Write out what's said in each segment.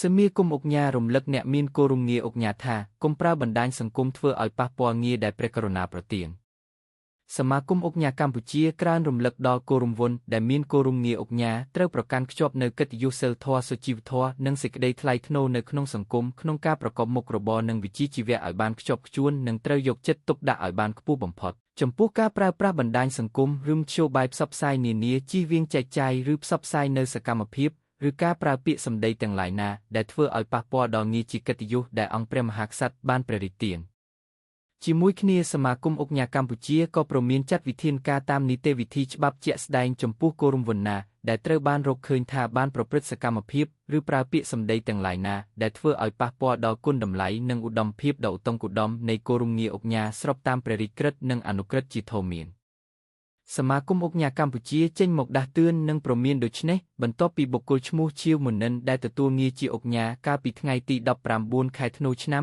សមាគមអង្គការរំលឹកអ្នកមានគោលរំងារអង្គការថាកុំប្រើបណ្ដាញសង្គមធ្វើឲ្យប៉ះពាល់ងារដែលព្រះករុណាប្រទានសមាគមអង្គការកម្ពុជាក្រើនរំលឹកដល់គោលរំវន់ដែលមានគោលរំងារអង្គការត្រូវប្រកាន់ខ្ជាប់នូវកិត្តិយសសីលធម៌សុជីវធម៌និងសេចក្តីថ្លៃថ្នូរនៅក្នុងសង្គមក្នុងការប្រកបមុខរបរនិងវិជ្ជាជីវៈឲ្យបានខ្ជាប់ខ្ជួននិងត្រូវយកចិត្តទុកដាក់ឲ្យបានខ្ពស់បំផុតចំពោះការប្រើប្រាស់បណ្ដាញសង្គមឬមធ្យោបាយផ្សព្វផ្សាយនានាជៀសវាងចែកចាយឬផ្សព្វផ្សាយនៅសកម្មភាពឬការប្រើពាក្យសម្ដីទាំងឡាយណាដែលធ្វើឲ្យប៉ះពាល់ដល់ងារជាកិត្តិយសដែលអង្គព្រះមហាក្សត្របានព្រះរាជទានជាមួយគ្នាសមាគមអង្គការកម្ពុជាក៏ព្រមានចាត់វិធានការតាមនីតិវិធីច្បាប់ជាក់ស្ដែងចំពោះគោលរំវណ្ណាដែលត្រូវបានរកឃើញថាបានប្រព្រឹត្តសកម្មភាពឬប្រើពាក្យសម្ដីទាំងឡាយណាដែលធ្វើឲ្យប៉ះពាល់ដល់គុណតម្លៃនិងឧត្តមភាពដ៏ឧត្តមគឧត្តមនៃគោលរំងារអង្គការស្របតាមព្រះរាជក្រឹត្យនិងអនុក្រឹត្យជាធម្មានសមាគមអង្គការកម្ពុជាចេញមកដាស់តឿននិងព្រមានដូចនេះបន្ទាប់ពីបុគ្គលឈ្មោះជាវមុនិនដែលទទួលងារជាអង្គការកាលពីថ្ងៃទី19ខែធ្នូឆ្នាំ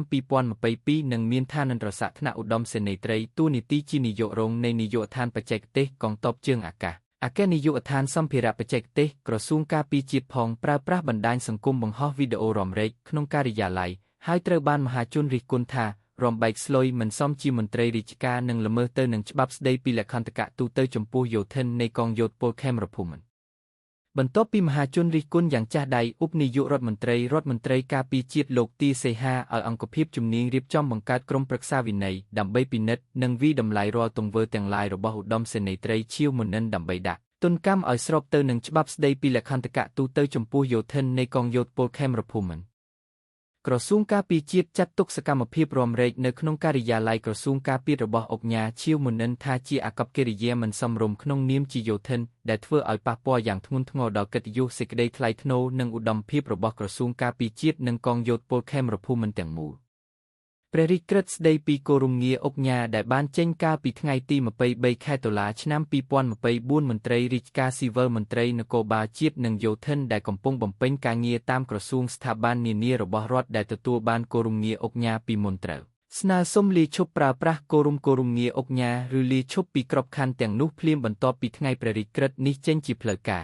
2022និងមានឋានន្តរស័ក្តិថ្នាក់ឧត្តមសេនីយ៍ត្រីតួនាទីជានាយករងនៃនាយកដ្ឋានបច្ចេកទេសកងទ័ពជើងអាកាសអគ្គនាយកដ្ឋានសម្ភារៈបច្ចេកទេសក្រសួងការពារជាតិផងប្រើប្រាស់បណ្ដាញសង្គមបង្ហោះវីដេអូរំលែកក្នុងការិយាល័យហើយត្រូវបានមហាជនរិះគន់ថារំបែកស្លុយមិនសមជាមន្ត្រីរាជការនិងល្មើសទៅនឹងច្បាប់ស្តីពីលក្ខន្តិកៈទូទៅចំពោះយោធិននៃកងយោធពលខេមរភូមិន្ទបន្ទាប់ពីមហាជនរិះគន់យ៉ាងចាស់ដៃឧបនាយករដ្ឋមន្ត្រីការពារជាតិលោកទីសេហាឲ្យអង្គភាពជំនាញរៀបចំបង្កើតក្រុមប្រឹក្សាវិន័យដើម្បីពិនិត្យនិងវិតម្លៃរាល់ទង្វើទាំងឡាយរបស់ឧត្តមសេនីយ៍ត្រីឈៀវមុនិនដើម្បីដាក់ទណ្ឌកម្មឲ្យស្របទៅនឹងច្បាប់ស្តីពីលក្ខន្តិកៈទូទៅចំពោះយោធិននៃកងយោធពលខេមរភូមិន្ទក្រសួងការពារជាតិចាត់ទុកសកម្មភាពរំលែកនៅក្នុងការិយាល័យក្រសួងការពាររបស់អង្គការឈៀវមុនិនថាជាអាកប្បកិរិយាមិនសមរម្យក្នុងនាមជាយោធិនដែលធ្វើឲ្យប៉ះពាល់យ៉ាងធ្ងន់ធ្ងរដល់កិត្តិយសសេចក្តីថ្លៃថ្នូរនិងឧត្តមភាពរបស់ក្រសួងការពារជាតិនិងកងយោធពលខេមរភូមិន្ទទាំងមូលព្រះរាជក្រឹត្យស្តីពីគោលរំងារអង្គការដែលបានចេញកាលពីថ្ងៃទី23ខែតុលាឆ្នាំ2024មន្ត្រីរាជការស៊ីវិលមន្ត្រីនគរបាលជាតិនិងយោធិនដែលកំពុងបំពេញការងារតាមក្រសួងស្ថាប័ននានារបស់រដ្ឋដែលទទួលបានគោលរំងារអង្គការពីមុនត្រូវស្នើសុំលាឈប់ប្រើប្រាស់គោលរំងារអង្គការឬលាឈប់ពីក្របខ័ណ្ឌទាំងនោះភ្លាមបន្ទាប់ពីថ្ងៃព្រះរាជក្រឹត្យនេះចេញជាផ្លូវការ